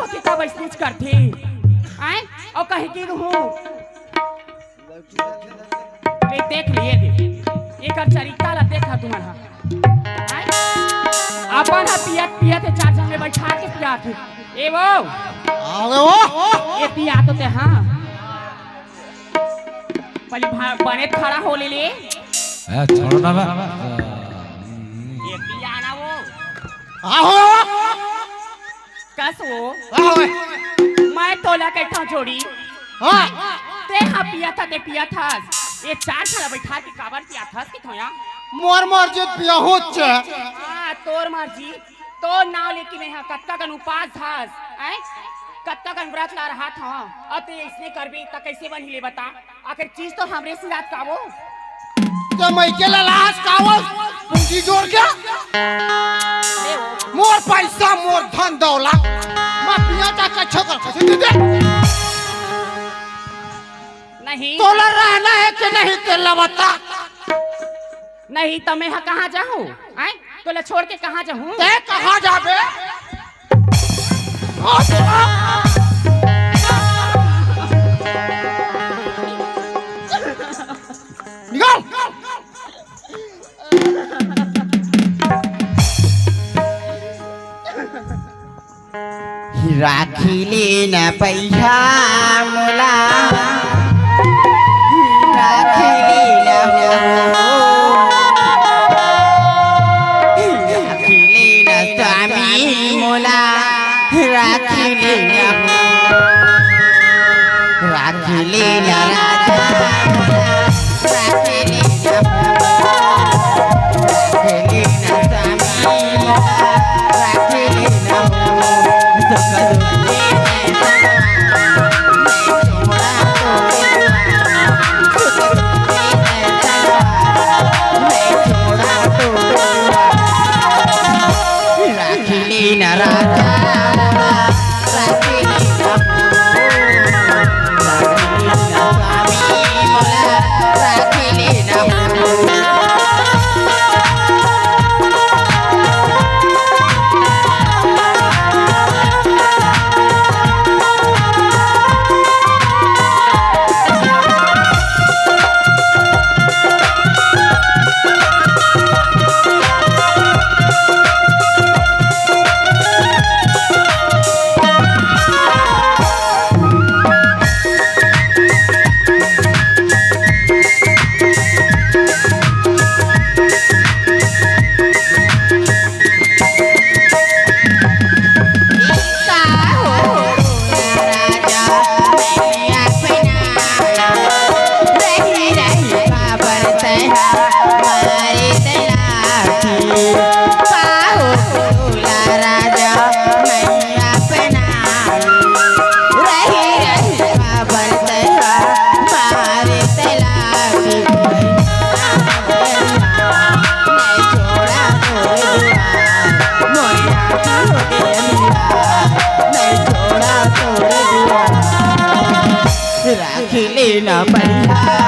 तो कितना बचनीच करती आए और कहे कि हूँ देख लिए एक चरिता ला देखा तुम्हारा अपन पियत पियत चार जन में बैठा के पिया थे ए वो ये पिया तो ते हाँ पहले बने खड़ा हो ले छोड़ो ना ये पिया ना वो कस वो मैं तोला कैठा जोड़ी ते हाँ पिया था ते पिया था ये चार साल बैठा के काबर पिया था कि थोया मोर मर्जी पिया हो चे तोर मर्जी तो नाव लेके मैं हाँ कत्ता कन उपास था हैं कत्ता कन व्रत ला रहा था अब ते इसने करबी त कैसे बन हिले बता आखिर चीज तो हमरे से याद कावो तो मैं के लाश कावो पूंजी जोड़ के मोर पैसा मोर धन दौलत मैं पिया ता कच्छो कर कैसे दे नहीं तोला रहना है कि नहीं तेला बता नहीं तो मैं कहाँ जाऊँ आए तोला छोड़ के कहाँ जाऊँ ते कहाँ जाबे निकल राखिले न पैसा मुला राखिले न स्वामी मुला राखिले न राजा राखिले न स्वामी राखिले न राखिले न पैसा